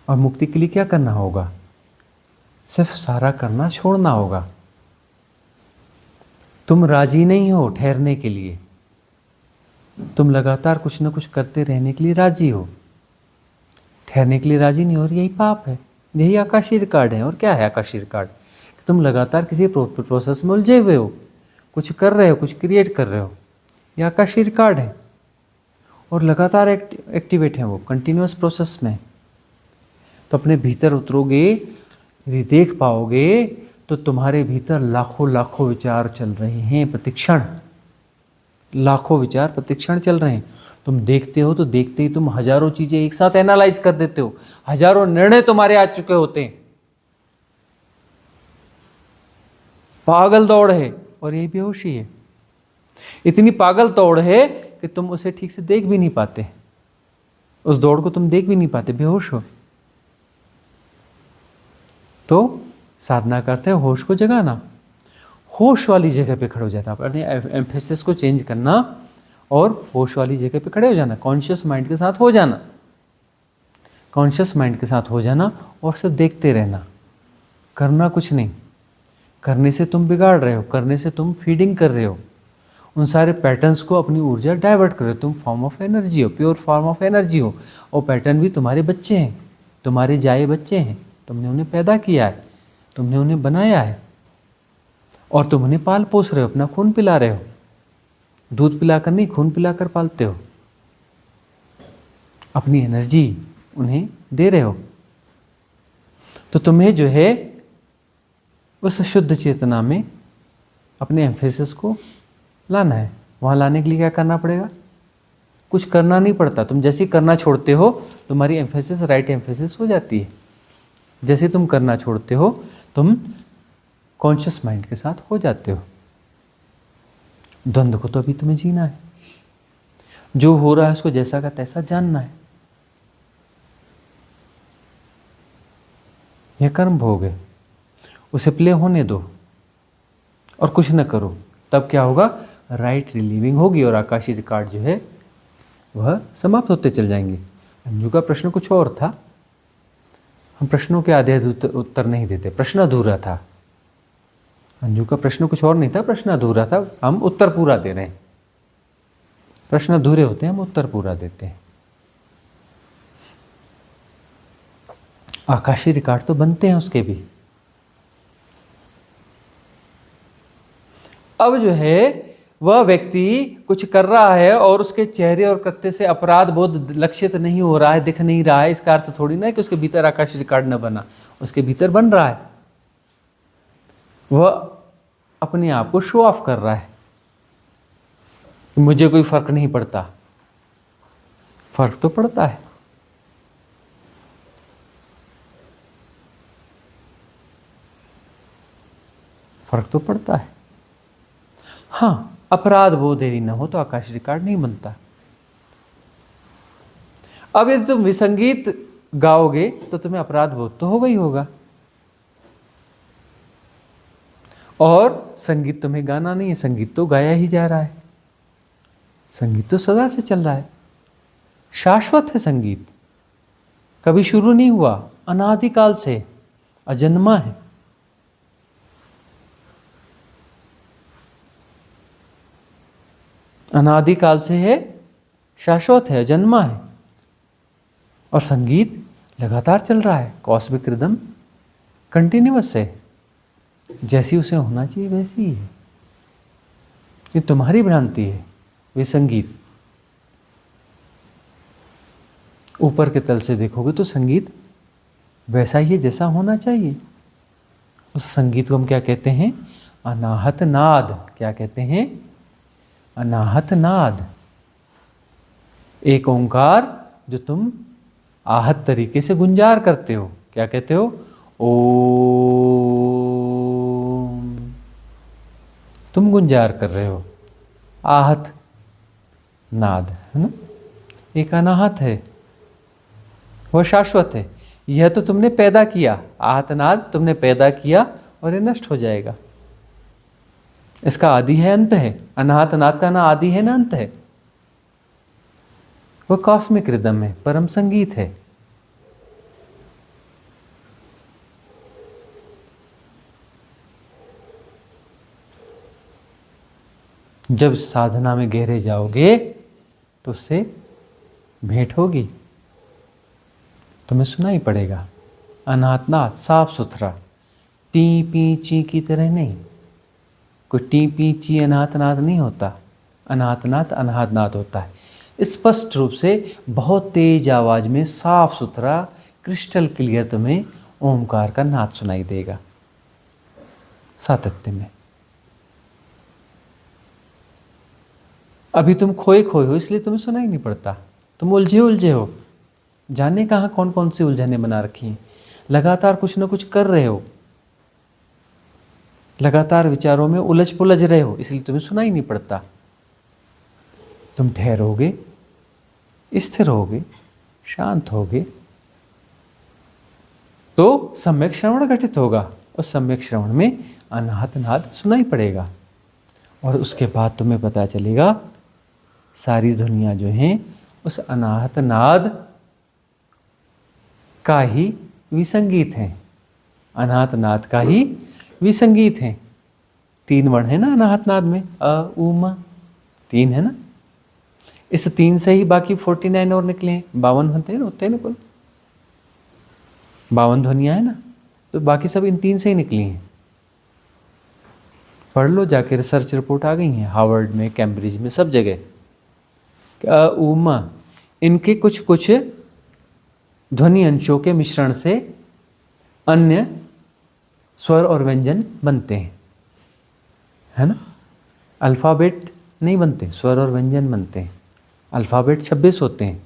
और मुक्ति के लिए क्या करना होगा? सिर्फ सारा करना छोड़ना होगा। तुम राजी नहीं हो ठहरने के लिए, तुम लगातार कुछ ना कुछ करते रहने के लिए राजी हो, ठहरने के लिए राजी नहीं हो, और यही पाप है। यही आकाशीय रिकॉर्ड है। और क्या है आकाशीय रिकॉर्ड? तुम लगातार किसी प्रोसेस में उलझे हुए हो, कुछ कर रहे हो, कुछ क्रिएट कर रहे हो, ये आकाशीय रिकॉर्ड है। और लगातार एक्टिवेट है, वो कंटिन्यूअस प्रोसेस में। तो अपने भीतर उतरोगे, यदि देख पाओगे, तो तुम्हारे भीतर लाखों लाखों विचार चल रहे हैं प्रतिक्षण, लाखों विचार प्रतिक्षण चल रहे हैं। तुम देखते हो तो देखते ही तुम हजारों चीजें एक साथ एनालाइज कर देते हो, हजारों निर्णय तुम्हारे आ चुके होते हैं। पागल दौड़ है, और यही बेहोशी है। इतनी पागल दौड़ है कि तुम उसे ठीक से देख भी नहीं पाते, उस दौड़ को तुम देख भी नहीं पाते, बेहोश हो। तो साधना करते हैं होश को जगाना, होश वाली जगह पे खड़े हो जाना, अपने एम्फेसिस को चेंज करना और होश वाली जगह पे खड़े हो जाना, कॉन्शियस माइंड के साथ हो जाना, कॉन्शियस माइंड के साथ हो जाना, और सिर्फ देखते रहना, करना कुछ नहीं। करने से तुम बिगाड़ रहे हो, करने से तुम फीडिंग कर रहे हो, उन सारे पैटर्न्स को अपनी ऊर्जा डाइवर्ट कर रहे हो। तुम फॉर्म ऑफ एनर्जी हो, प्योर फॉर्म ऑफ एनर्जी हो, और पैटर्न भी तुम्हारे बच्चे हैं, तुम्हारे जाए बच्चे हैं। तुमने उन्हें पैदा किया है, तुमने उन्हें बनाया है, और तुम उन्हें पाल पोस रहे हो, अपना खून पिला रहे हो। दूध पिलाकर नहीं, खून पिलाकर पालते हो, अपनी एनर्जी उन्हें दे रहे हो। तो तुम्हें जो है उस शुद्ध चेतना में अपने एम्फेसिस को लाना है। वहाँ लाने के लिए क्या करना पड़ेगा? कुछ करना नहीं पड़ता। तुम जैसे ही करना छोड़ते हो, तुम्हारी एम्फेसिस राइट एम्फेसिस हो जाती है। जैसे तुम करना छोड़ते हो, तुम कॉन्शियस माइंड के साथ हो जाते हो। द्वंद्व को तो अभी तुम्हें जीना है, जो हो रहा है उसको जैसा का तैसा जानना है। यह कर्म भोग है, उसे प्ले होने दो और कुछ न करो। तब क्या होगा? राइट रिलीविंग होगी और आकाशीय रिकॉर्ड जो है वह समाप्त होते चल जाएंगे। अंजू का प्रश्न कुछ और था, हम प्रश्नों के आधे उत्तर नहीं देते, प्रश्न अधूरा था। अंजू का प्रश्न कुछ और नहीं था, प्रश्न अधूरा था, हम उत्तर पूरा दे रहे हैं। प्रश्न अधूरे होते हैं, हम उत्तर पूरा देते हैं। आकाशीय रिकॉर्ड तो बनते हैं उसके भी। अब जो है वह व्यक्ति कुछ कर रहा है और उसके चेहरे और कृत्य से अपराध बोध लक्षित नहीं हो रहा है, दिख नहीं रहा है, इसका अर्थ थोड़ी ना है कि उसके भीतर आकाशीय रिकॉर्ड न बना। उसके भीतर बन रहा है, वह अपने आप को शो ऑफ कर रहा है, मुझे कोई फर्क नहीं पड़ता। फर्क तो पड़ता है। फर्क तो पड़ता है। हाँ, अपराध बोध यदि न हो तो आकाशीय रिकॉर्ड नहीं बनता। अब यदि तुम विसंगीत गाओगे तो तुम्हें अपराध बोध तो होगा ही होगा, और संगीत तुम्हें गाना नहीं है, संगीत तो गाया ही जा रहा है। संगीत तो सदा से चल रहा है, शाश्वत है संगीत, कभी शुरू नहीं हुआ, अनादिकाल से अजन्मा है। अनादिकाल से है, शाश्वत है, अजन्मा है, और संगीत लगातार चल रहा है। कॉस्मिक रिदम कंटिन्यूअस है, जैसी उसे होना चाहिए वैसी ही है। ये तुम्हारी भ्रांति है। वे संगीत ऊपर के तल से देखोगे तो संगीत वैसा ही है जैसा होना चाहिए। उस संगीत को हम क्या कहते हैं? अनाहत नाद। क्या कहते हैं? अनाहत नाद। एक ओंकार जो तुम आहत तरीके से गुंजार करते हो। क्या कहते हो? ओम। तुम गुंजार कर रहे हो, आहत नाद है ना। एक अनाहत है, वह शाश्वत है। यह तो तुमने पैदा किया, आहत नाद तुमने पैदा किया और ये नष्ट हो जाएगा। इसका आदि है, अंत है। अनाहत नाद का ना आदि है ना अंत है। वह कॉस्मिक रिदम है, परम संगीत है। जब साधना में गहरे जाओगे तो उससे भेंट होगी, तुम्हें सुनाई पड़ेगा। अनाहतनाद साफ सुथरा, टी पी ची की तरह नहीं। कोई टी पी ची अनाहतनाद नहीं होता। अनाहतनाद अनाहतनाद होता है। स्पष्ट रूप से बहुत तेज आवाज में साफ सुथरा क्रिस्टल क्लियर तुम्हें ओमकार का नाद सुनाई देगा सातत्य में। अभी तुम खोए खोए हो इसलिए तुम्हें सुनाई नहीं पड़ता, तुम उलझे उलझे हो, जाने कहाँ कौन कौन सी उलझने बना रखी हैं। लगातार कुछ ना कुछ कर रहे हो, लगातार विचारों में उलझ पुलझ रहे हो, इसलिए तुम्हें सुनाई नहीं पड़ता। तुम ठहरोगे, स्थिर होगे, शांत होगे तो सम्यक श्रवण घटित होगा। उस सम्यक श्रवण में अनाहत नाद सुनाई पड़ेगा और उसके बाद तुम्हें पता चलेगा सारी दुनिया जो है उस अनाहत नाद का ही विसंगीत है। अनाहत नाद का ही विसंगीत है। 3 वर्ण है ना अनाहत नाद में, अ उ म 3 है ना। इस 3 से ही बाकी 49 और निकले हैं, 52 होते हैं ना, होते हैं ना कुल 52 ध्वनियां है ना, तो बाकी सब इन 3 से ही निकली हैं। पढ़ लो जाके, रिसर्च रिपोर्ट आ गई हैं हार्वर्ड में, कैम्ब्रिज में, सब जगह। अ उ म इनके कुछ कुछ ध्वनि अंशों के मिश्रण से अन्य स्वर और व्यंजन बनते हैं, है ना। अल्फ़ाबेट नहीं बनते, स्वर और व्यंजन बनते हैं। अल्फ़ाबेट 26 होते हैं,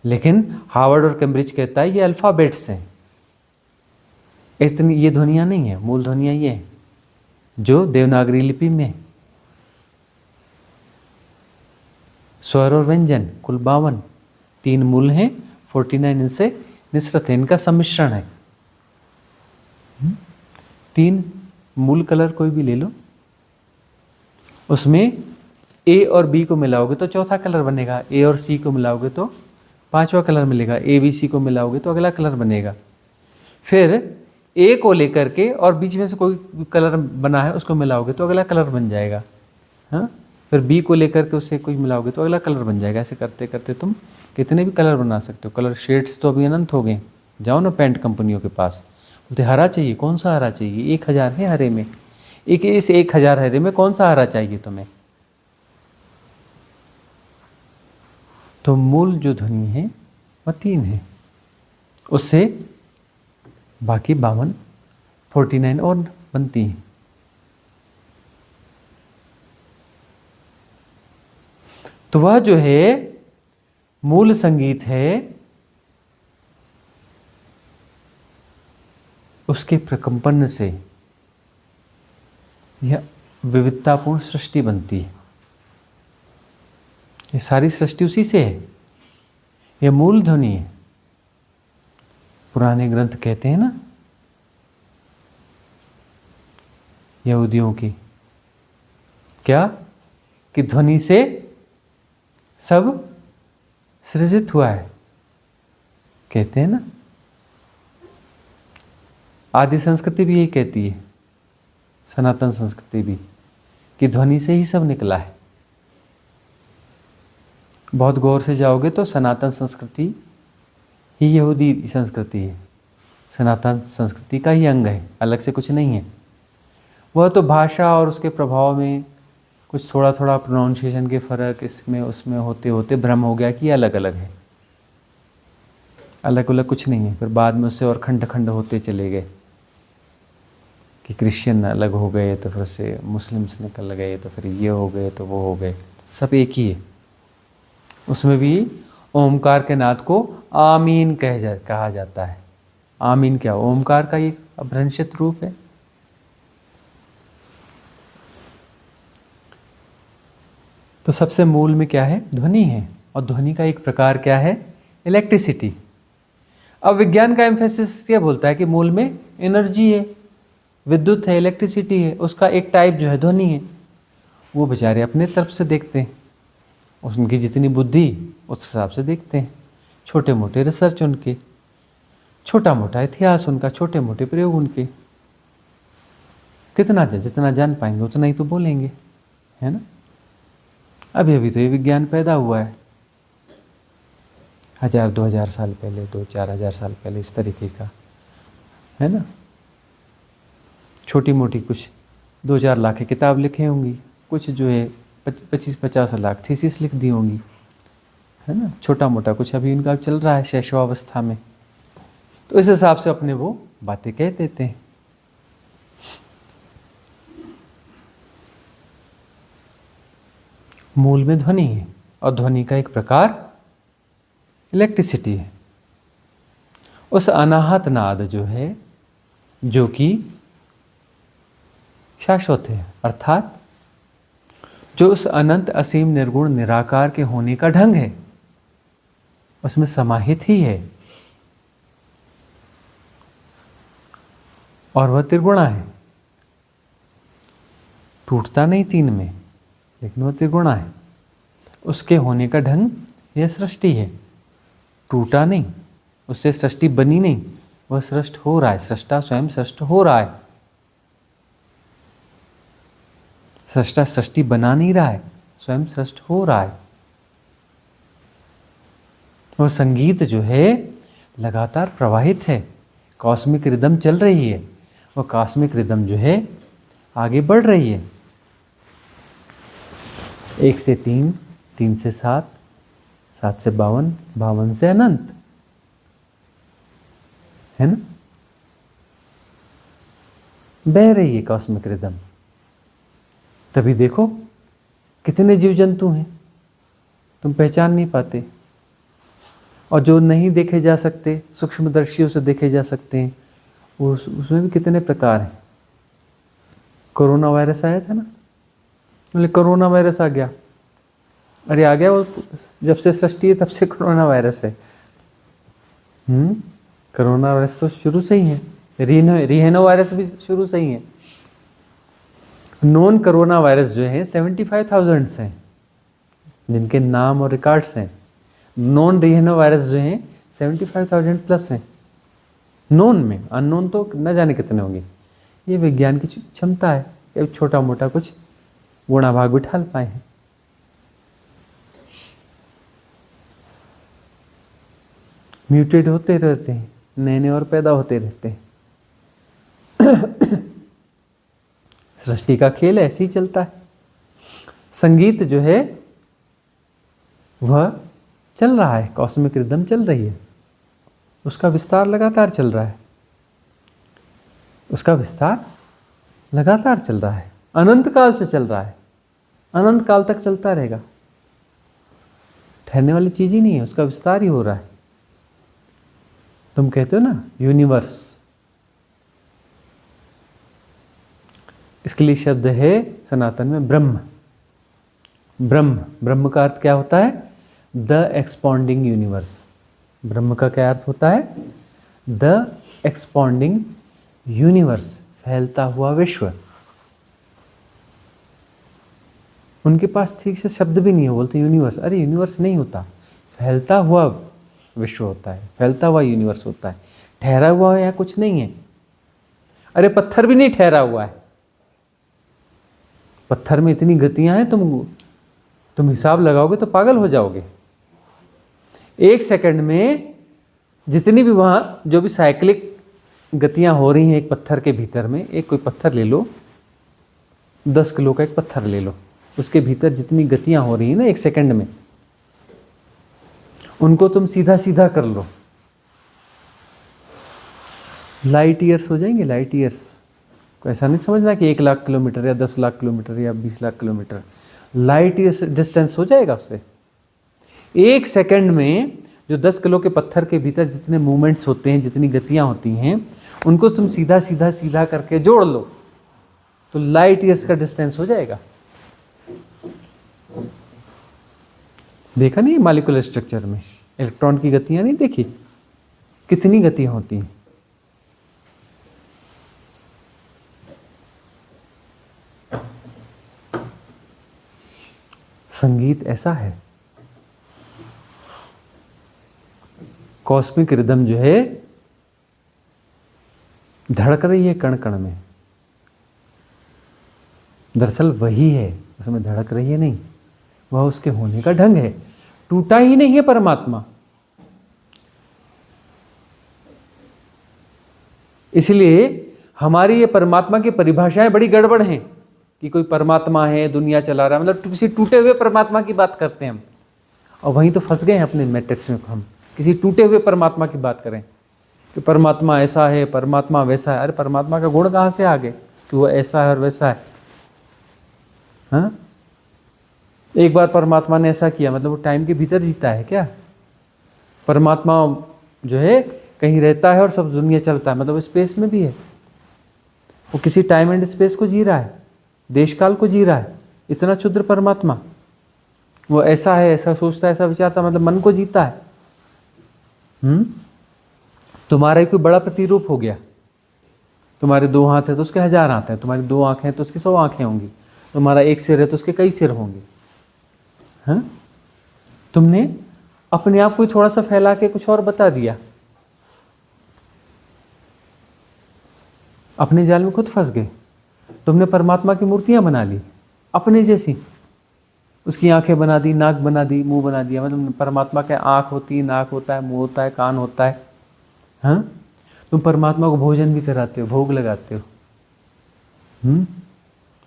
लेकिन हार्वर्ड और कैम्ब्रिज कहता है ये अल्फ़ाबेट्स हैं, इतनी ये ध्वनियाँ नहीं है। मूल ध्वनियाँ ये हैं जो देवनागरी लिपि में। स्वर और व्यंजन कुल 52, 3 मूल हैं, 49 इनसे निसृत है, इनका सम्मिश्रण है। 3 मूल कलर कोई भी ले लो, उसमें ए और बी को मिलाओगे तो चौथा कलर बनेगा, ए और सी को मिलाओगे तो 5वां कलर मिलेगा, ए बी सी को मिलाओगे तो अगला कलर बनेगा। फिर ए को लेकर के और बीच में से कोई कलर बना है उसको मिलाओगे तो अगला कलर बन जाएगा, हाँ। फिर बी को लेकर के उससे कोई मिलाओगे तो अगला कलर बन जाएगा। ऐसे करते करते तुम कितने भी कलर बना सकते हो। कलर शेड्स तो अभी अनंत हो गए। जाओ ना पेंट कंपनियों के पास, बोलते हरा चाहिए, कौन सा हरा चाहिए, 1000 है हरे में, इस 1000 हरे में कौन सा हरा चाहिए तुम्हें। तो मूल जो ध्वनि है वह 3 है, उससे बाकी 52 49 और बनती हैं। तो वह जो है मूल संगीत है, उसके प्रकंपन से यह विविधतापूर्ण सृष्टि बनती है। ये सारी सृष्टि उसी से है, यह मूल ध्वनि है। पुराने ग्रंथ कहते हैं ना यहूदियों की, क्या कि ध्वनि से सब सृजित हुआ है, कहते हैं ना। आदि संस्कृति भी यही कहती है, सनातन संस्कृति भी, कि ध्वनि से ही सब निकला है। बहुत गौर से जाओगे तो सनातन संस्कृति ही यहूदी संस्कृति है, सनातन संस्कृति का ही अंग है, अलग से कुछ नहीं है। वह तो भाषा और उसके प्रभाव में कुछ थोड़ा थोड़ा प्रोनाउंसिएशन के फ़र्क इसमें उसमें होते होते भ्रम हो गया कि ये अलग अलग है। अलग अलग कुछ नहीं है। फिर बाद में उससे और खंड खंड होते चले गए कि क्रिश्चियन अलग हो गए, तो फिर से मुस्लिम्स निकल गए, तो फिर ये हो गए, तो वो हो गए। सब एक ही है। उसमें भी ओमकार के नाद को आमीन कहा जाता है। आमीन क्या, ओमकार का एक अभ्रंशित रूप है। तो सबसे मूल में क्या है, ध्वनि है, और ध्वनि का एक प्रकार क्या है, इलेक्ट्रिसिटी। अब विज्ञान का एम्फेसिस क्या बोलता है कि मूल में एनर्जी है, विद्युत है, इलेक्ट्रिसिटी है, उसका एक टाइप जो है ध्वनि है। वो बेचारे अपने तरफ से देखते हैं, उनकी जितनी बुद्धि उस हिसाब से देखते हैं। छोटे मोटे रिसर्च उनके, छोटा मोटा इतिहास उनका, छोटे मोटे प्रयोग उनके। जितना जान पाएंगे उतना ही तो बोलेंगे, है ना। अभी अभी तो ये विज्ञान पैदा हुआ है, 1000-2000 साल पहले, 2-4 हज़ार साल पहले, इस तरीके का है ना। छोटी मोटी कुछ 2-4 लाख की किताब लिखी होंगी, कुछ जो है 25-50 लाख थीसिस लिख दी होंगी, है ना। छोटा मोटा कुछ अभी इनका चल रहा है शैशवावस्था में, तो इस हिसाब से अपने वो बातें कह देते हैं। मूल में ध्वनि है और ध्वनि का एक प्रकार इलेक्ट्रिसिटी है। उस अनाहत नाद जो है, जो कि शाश्वत है, अर्थात जो उस अनंत असीम निर्गुण निराकार के होने का ढंग है, उसमें समाहित ही है और वह त्रिगुणा है। टूटता नहीं तीन में, लेकिन वह त्रिगुणा है। उसके होने का ढंग यह सृष्टि है, टूटा नहीं, उससे सृष्टि बनी नहीं, वह सृष्ट हो रहा है, सृष्टा स्वयं सृष्ट हो रहा है। सृष्टा सृष्टि बना नहीं रहा है, स्वयं सृष्ट हो रहा है। वह संगीत जो है लगातार प्रवाहित है, कॉस्मिक रिदम चल रही है, वह कॉस्मिक रिदम जो है आगे बढ़ रही है। 1 से 3, 3 से 7, 7 से 52, 52 से अनंत, है ना। बह रही है कॉस्मिक रिदम। तभी देखो कितने जीव जंतु हैं, तुम पहचान नहीं पाते, और जो नहीं देखे जा सकते, सूक्ष्मदर्शियों से देखे जा सकते हैं, उसमें भी कितने प्रकार हैं। कोरोना वायरस आया था ना, बोले कोरोना वायरस आ गया, अरे आ गया, वो जब से सृष्टि है तब से कोरोना वायरस है। कोरोना वायरस तो शुरू से ही है, रिहेनो वायरस भी शुरू से ही है। नॉन कोरोना वायरस जो है 75,000 हैं, जिनके नाम और रिकॉर्ड्स हैं। नॉन रिहेनो वायरस जो हैं 75,000 प्लस हैं नॉन में, अननोन तो न जाने कितने होंगे। ये विज्ञान की क्षमता है कि छोटा मोटा कुछ गुणा भाग बिठा पाए हैं। म्यूटेट होते रहते हैं, नए नए और पैदा होते रहते हैं। सृष्टि का खेल ऐसे ही चलता है। संगीत जो है वह चल रहा है, कॉस्मिक रिदम चल रही है, उसका विस्तार लगातार चल रहा है, उसका विस्तार लगातार चल रहा है, अनंत काल से चल रहा है, अनंत काल तक चलता रहेगा। ठहरने वाली चीज ही नहीं है, उसका विस्तार ही हो रहा है। तुम कहते हो ना यूनिवर्स, इसके लिए शब्द है सनातन में ब्रह्म। ब्रह्म, ब्रह्म का अर्थ क्या होता है? The expanding universe. ब्रह्म का क्या अर्थ होता है? द एक्सपॉन्डिंग यूनिवर्स, फैलता हुआ विश्व। उनके पास ठीक से शब्द भी नहीं है, बोलते यूनिवर्स। अरे यूनिवर्स नहीं होता, फैलता हुआ विश्व होता है, फैलता हुआ यूनिवर्स होता है। ठहरा हुआ है या कुछ नहीं है। अरे पत्थर भी नहीं ठहरा हुआ है, पत्थर में इतनी गतियां हैं, तुम हिसाब लगाओगे तो पागल हो जाओगे। 1 सेकंड में जितनी भी वहां जो भी साइक्लिक गतियां हो रही हैं एक पत्थर के भीतर में, एक कोई पत्थर ले लो, 10 किलो का एक पत्थर ले लो, उसके भीतर जितनी गतियां हो रही हैं ना 1 सेकंड में, उनको तुम सीधा सीधा कर लो, लाइट ईयर्स हो जाएंगे। लाइट ईयर्स को ऐसा नहीं समझना कि 1 लाख किलोमीटर या 10 लाख किलोमीटर या 20 lakh kilometre, light years distance हो जाएगा उससे। 1 सेकंड में जो 10 किलो के पत्थर के भीतर जितने मूवमेंट्स होते हैं, जितनी गतियां होती हैं, उनको तुम सीधा सीधा सीधा करके जोड़ लो तो लाइट ईयर्स का डिस्टेंस हो जाएगा। देखा नहीं मॉलिक्यूलर स्ट्रक्चर में इलेक्ट्रॉन की गतियां नहीं देखी, कितनी गतियां होती हैं। संगीत ऐसा है, कॉस्मिक रिदम जो है धड़क रही है कण कण में, दरअसल वही है, उसमें धड़क रही है नहीं, वह उसके होने का ढंग है। टूटा ही नहीं है परमात्मा। इसलिए हमारी ये परमात्मा की परिभाषाएं बड़ी गड़बड़ हैं कि कोई परमात्मा है, दुनिया चला रहा है, मतलब किसी टूटे हुए परमात्मा की बात करते हैं हम, और वहीं तो फंस गए हैं अपने मैट्रिक्स में। हम किसी टूटे हुए परमात्मा की बात करें कि परमात्मा ऐसा है, परमात्मा वैसा है। अरे परमात्मा का गुण कहाँ से आ गए कि वो ऐसा है और वैसा है? हाँ, एक बार परमात्मा ने ऐसा किया मतलब वो टाइम के भीतर जीता है क्या? परमात्मा जो है कहीं रहता है और सब दुनिया चलता है, मतलब स्पेस में भी है। वो किसी टाइम एंड स्पेस को जी रहा है, देश काल को जी रहा है। इतना क्षुद्र परमात्मा, वो ऐसा है, ऐसा सोचता है, ऐसा विचारता, मतलब मन को जीता है। तुम्हारा ही कोई बड़ा प्रतिरूप हो गया। तुम्हारे 2 हाथ है तो उसके 1000 हाथ है, तुम्हारी 2 आंखें हैं तो उसकी 100 आंखें होंगी, तुम्हारा 1 सिर है तो उसके कई सिर होंगे। हाँ, तुमने अपने आप को थोड़ा सा फैला के कुछ और बता दिया, अपने जाल में खुद फंस गए। तुमने परमात्मा की मूर्तियां बना ली अपने जैसी, उसकी आंखें बना दी, नाक बना दी, मुंह बना दिया। मतलब परमात्मा के आंख होती है, नाक होता है, मुंह होता है, कान होता है। हाँ, तुम परमात्मा को भोजन भी कराते हो, भोग लगाते हो।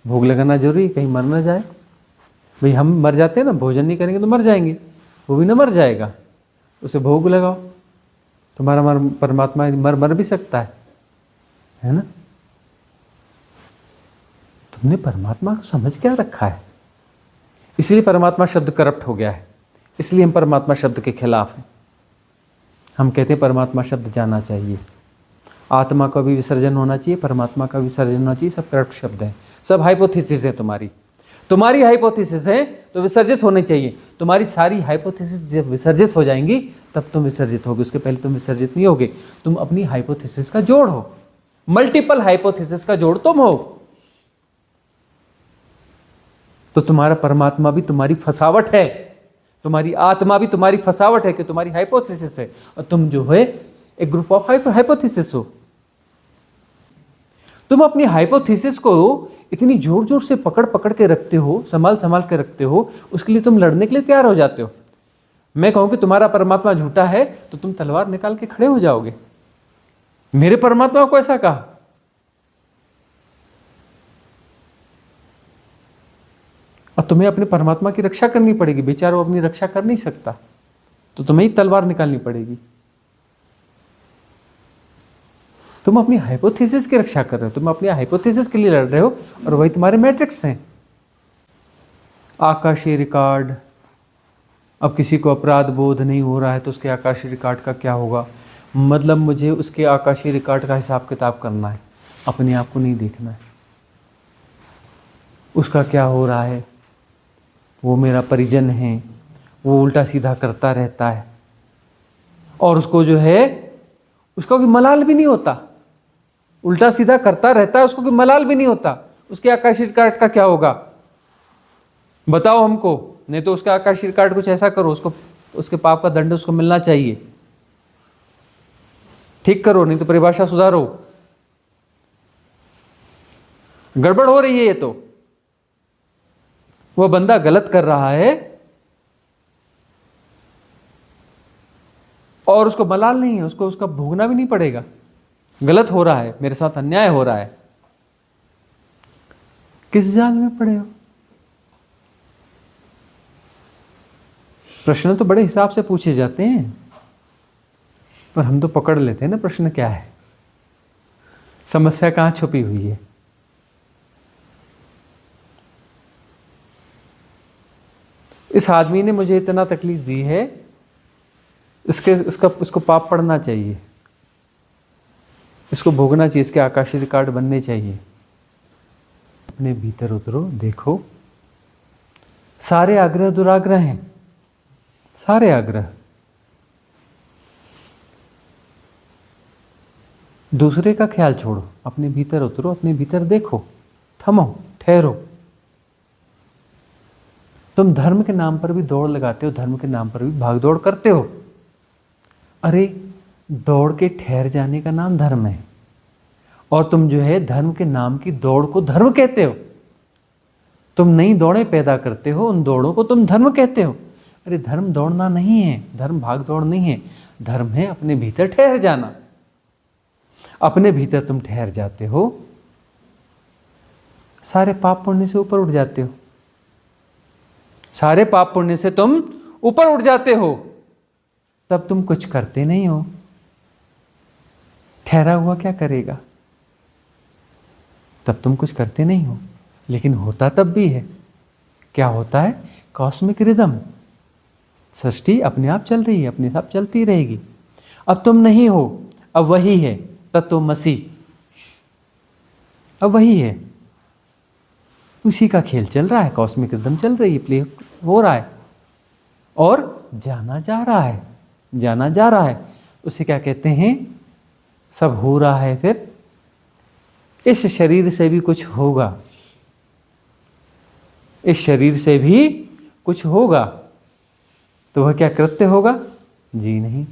भोग लगाना जरूरी, कहीं मर ना जाए। भाई हम मर जाते हैं ना, भोजन नहीं करेंगे तो मर जाएंगे, वो भी ना मर जाएगा, उसे भोग लगाओ। तुम्हारा परमात्मा मर भी सकता है ना? तुमने परमात्मा को समझ क्या रखा है? इसलिए परमात्मा शब्द करप्ट हो गया है, इसलिए हम परमात्मा शब्द के खिलाफ हैं। हम कहते हैं परमात्मा शब्द जाना चाहिए, आत्मा का भी विसर्जन होना चाहिए, परमात्मा का विसर्जन होना चाहिए। सब करप्ट शब्द हैं, सब हाइपोथेसिस है। तुम्हारी हाइपोथेसिस है तो विसर्जित होने चाहिए। तुम्हारी सारी हाइपोथेसिस जब विसर्जित हो जाएंगी तब तुम विसर्जित होगे, उसके पहले तुम विसर्जित नहीं होगे। तुम अपनी हाइपोथेसिस का जोड़ हो, मल्टीपल हाइपोथेसिस का जोड़ तुम हो। तो तुम्हारा परमात्मा भी तुम्हारी फसावट है, तुम्हारी आत्मा भी तुम्हारी फसावट है कि तुम्हारी हाइपोथेसिस है, और तुम जो है एक ग्रुप ऑफ हाइपोथेसिस हो। तुम अपनी हाइपोथेसिस को इतनी जोर जोर से पकड़ पकड़ के रखते हो, संभाल संभाल के रखते हो, उसके लिए तुम लड़ने के लिए तैयार हो जाते हो। मैं कहूं कि तुम्हारा परमात्मा झूठा है तो तुम तलवार निकाल के खड़े हो जाओगे। मेरे परमात्मा को ऐसा कहा, और तुम्हें अपने परमात्मा की रक्षा करनी पड़ेगी। बेचारा वो अपनी रक्षा कर नहीं सकता, तो तुम्हें ही तलवार निकालनी पड़ेगी। तुम अपनी हाइपोथेसिस की रक्षा कर रहे हो, तुम अपनी हाइपोथेसिस के लिए लड़ रहे हो, और वही तुम्हारे मैट्रिक्स हैं। आकाशीय रिकॉर्ड, अब किसी को अपराध बोध नहीं हो रहा है तो उसके आकाशीय रिकॉर्ड का क्या होगा? मतलब मुझे उसके आकाशीय रिकॉर्ड का हिसाब किताब करना है, अपने आप को नहीं देखना है। उसका क्या हो रहा है, वो मेरा परिजन है, वो उल्टा सीधा करता रहता है, और उसको जो है उसका कोई मलाल भी नहीं होता। उल्टा सीधा करता रहता है, उसको कोई मलाल भी नहीं होता। उसके आकाशीय रिकॉर्ड का क्या होगा बताओ हमको? नहीं तो उसका आकाशीय रिकॉर्ड कुछ ऐसा करो, उसको उसके पाप का दंड उसको मिलना चाहिए। ठीक करो, नहीं तो परिभाषा सुधारो। गड़बड़ हो रही है ये तो। वह बंदा गलत कर रहा है और उसको मलाल नहीं है, उसको उसका भोगना भी नहीं पड़ेगा। गलत हो रहा है, मेरे साथ अन्याय हो रहा है। किस जाल में पड़े हो? प्रश्न तो बड़े हिसाब से पूछे जाते हैं, पर हम तो पकड़ लेते हैं ना प्रश्न क्या है, समस्या कहां छुपी हुई है। इस आदमी ने मुझे इतना तकलीफ दी है, उसको पाप पड़ना चाहिए, इसको भोगना चाहिए, इसके आकाशीय रिकॉर्ड बनने चाहिए। अपने भीतर उतरो, देखो सारे आग्रह दुराग्रह हैं, सारे आग्रह। दूसरे का ख्याल छोड़ो, अपने भीतर उतरो, अपने भीतर देखो, थमो, ठहरो। तुम धर्म के नाम पर भी दौड़ लगाते हो, धर्म के नाम पर भी भाग दौड़ करते हो। अरे दौड़ के ठहर जाने का नाम धर्म है, और तुम जो है धर्म के नाम की दौड़ को धर्म कहते हो। तुम नई दौड़ें पैदा करते हो, उन दौड़ों को तुम धर्म कहते हो। अरे धर्म दौड़ना नहीं है, धर्म भाग दौड़ नहीं है, धर्म है अपने भीतर ठहर जाना। अपने भीतर तुम ठहर जाते हो, सारे पाप पुण्य से ऊपर उठ जाते हो, सारे पाप पुण्य से तुम ऊपर उठ जाते हो। तब तुम कुछ करते नहीं हो। ठहरा हुआ क्या करेगा? तब तुम कुछ करते नहीं हो, लेकिन होता तब भी है। क्या होता है? कॉस्मिक रिदम, सृष्टि अपने आप चल रही है, अपने आप चलती रहेगी। अब तुम नहीं हो, अब वही है तत्वमसि, अब वही है, उसी का खेल चल रहा है, कॉस्मिक रिदम चल रही है, प्ले हो रहा है और जाना जा रहा है, जाना जा रहा है। उसे क्या कहते हैं? सब हो रहा है। फिर इस शरीर से भी कुछ होगा, इस शरीर से भी कुछ होगा। तो वह क्या कृत्य होगा? जी नहीं,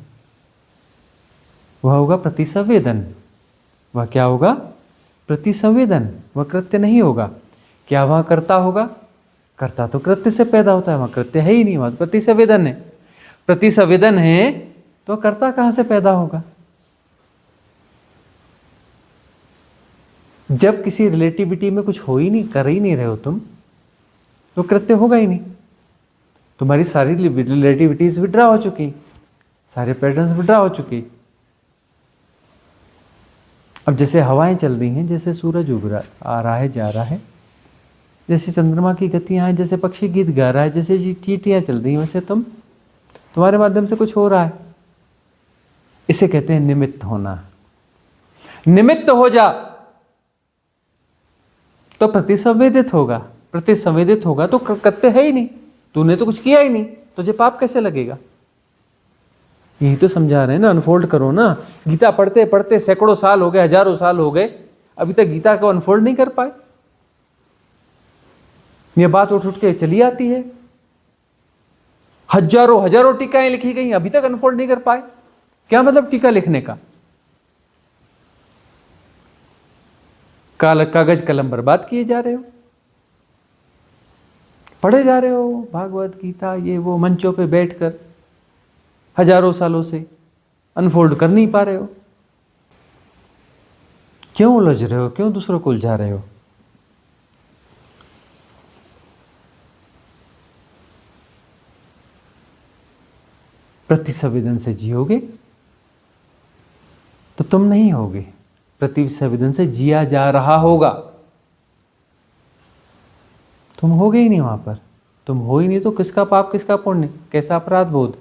वह होगा प्रतिसंवेदन। वह क्या होगा? प्रतिसंवेदन। वह कृत्य नहीं होगा। क्या वह कर्ता होगा? कर्ता तो कृत्य से पैदा होता है, वह कृत्य है ही नहीं, वह प्रतिसंवेदन है। प्रतिसंवेदन है तो कर्ता कहां से पैदा होगा? जब किसी रिलेटिविटी में कुछ हो ही नहीं, कर ही नहीं रहे हो तुम, तो कृत्य होगा ही नहीं। तुम्हारी सारी रिलेटिविटीज विड्रा हो चुकी, सारे पैटर्न्स विड्रा हो चुके। अब जैसे हवाएं चल रही हैं, जैसे सूरज उग रहा, आ रहा है, जा रहा है, जैसे चंद्रमा की गतियां हैं, जैसे पक्षी गीत गा रहा है, जैसे चींटियां चल रही हैं, वैसे तुम्हारे माध्यम से कुछ हो रहा है। इसे कहते हैं निमित्त होना। निमित्त हो जा तो प्रतिसंवेदित होगा, प्रतिसंवेदित होगा तो कृत्य है ही नहीं, तूने तो कुछ किया ही नहीं, तुझे पाप कैसे लगेगा? यही तो समझा रहे हैं ना, अनफोल्ड करो ना। गीता पढ़ते पढ़ते सैकड़ों साल हो गए, हजारों साल हो गए, अभी तक गीता को अनफोल्ड नहीं कर पाए। यह बात उठ उठ के चली आती है, हजारों हजारों टीकाएं लिखी गई, अभी तक अनफोल्ड नहीं कर पाए। क्या मतलब टीका लिखने का? कागज कलम बर्बाद किए जा रहे हो, पढ़े जा रहे हो भागवत गीता, ये वो मंचों पे बैठकर हजारों सालों से, अनफोल्ड कर नहीं पा रहे हो। क्यों उलझ रहे हो? क्यों दूसरों को उलझा रहे हो? प्रतिसंवेदन से जियोगे तो तुम नहीं होगे, प्रतिसंवेदन से जिया जा रहा होगा, तुम होगे ही नहीं। वहां पर तुम हो ही नहीं तो किसका पाप किसका पुण्य, कैसा अपराध बोध?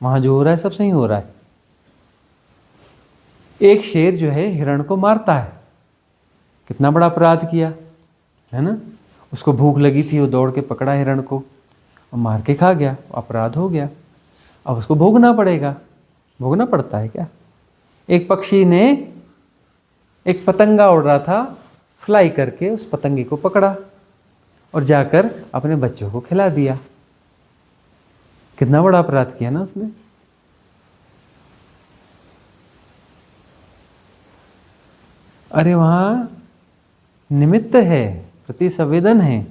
वहां जो हो रहा है सब सही हो रहा है। एक शेर जो है हिरण को मारता है, कितना बड़ा अपराध किया है ना। उसको भूख लगी थी, वो दौड़ के पकड़ा हिरण को और मार के खा गया, अपराध हो गया। अब उसको भोगना पड़ेगा। भोगना पड़ता है क्या? एक पक्षी ने, एक पतंगा उड़ रहा था, फ्लाई करके उस पतंगे को पकड़ा और जाकर अपने बच्चों को खिला दिया। कितना बड़ा अपराध किया ना उसने। अरे वहां निमित्त है, प्रतिसंवेदन है,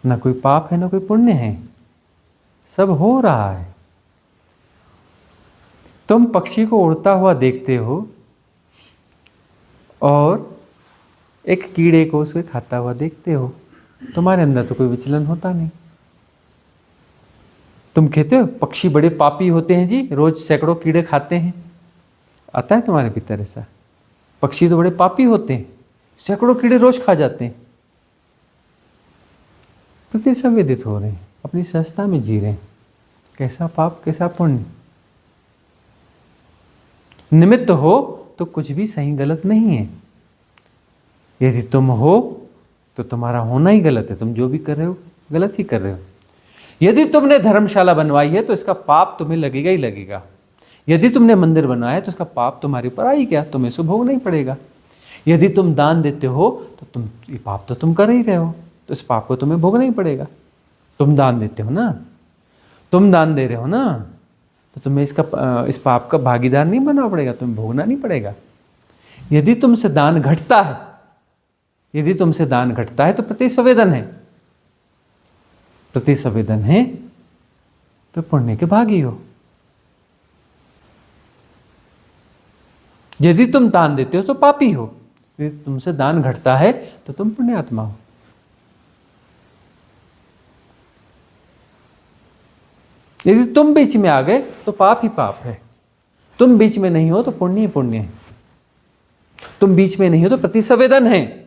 ना कोई पाप है ना कोई पुण्य है, सब हो रहा है। तुम पक्षी को उड़ता हुआ देखते हो और एक कीड़े को उसे खाता हुआ देखते हो, तुम्हारे अंदर तो कोई विचलन होता नहीं। तुम कहते हो पक्षी बड़े पापी होते हैं जी, रोज सैकड़ों कीड़े खाते हैं, आता है तुम्हारे भीतर ऐसा? पक्षी तो बड़े पापी होते हैं, सैकड़ों कीड़े रोज खा जाते हैं। प्रतिसंवेदित हो रहे हैं, अपनी संस्था में जी रहे हैं, कैसा पाप कैसा पुण्य। निमित्त हो तो कुछ भी सही गलत नहीं है। यदि तुम हो तो तुम्हारा होना ही गलत है, तुम जो भी कर रहे हो गलत ही कर रहे हो। यदि तुमने धर्मशाला बनवाई है तो इसका पाप तुम्हें लगेगा ही लगेगा। यदि तुमने मंदिर बनाया है तो इसका पाप तुम्हारे ऊपर आ ही गया, तुम्हें इसे भोगना ही पड़ेगा। यदि तुम दान देते हो तो तुम, ये पाप तो तुम कर ही रहे हो, तो इस पाप को तुम्हें भोगना ही पड़ेगा। तुम दान देते हो ना, तुम दान दे रहे हो ना, तो तुम्हें इस पाप का भागीदार नहीं बनना पड़ेगा, तुम्हें भोगना नहीं पड़ेगा। यदि तुमसे दान घटता है यदि तुमसे दान घटता है तो प्रतिसंवेदन है, प्रतिसंवेदन है तो पुण्य के भागी हो। यदि तुम दान देते हो तो पापी हो, यदि तुमसे दान घटता है तो तुम पुण्यात्मा हो। यदि तुम बीच में आ गए तो पाप ही पाप है, तुम बीच में नहीं हो तो पुण्य ही पुण्य है, तुम बीच में नहीं हो तो प्रतिसंवेदन है।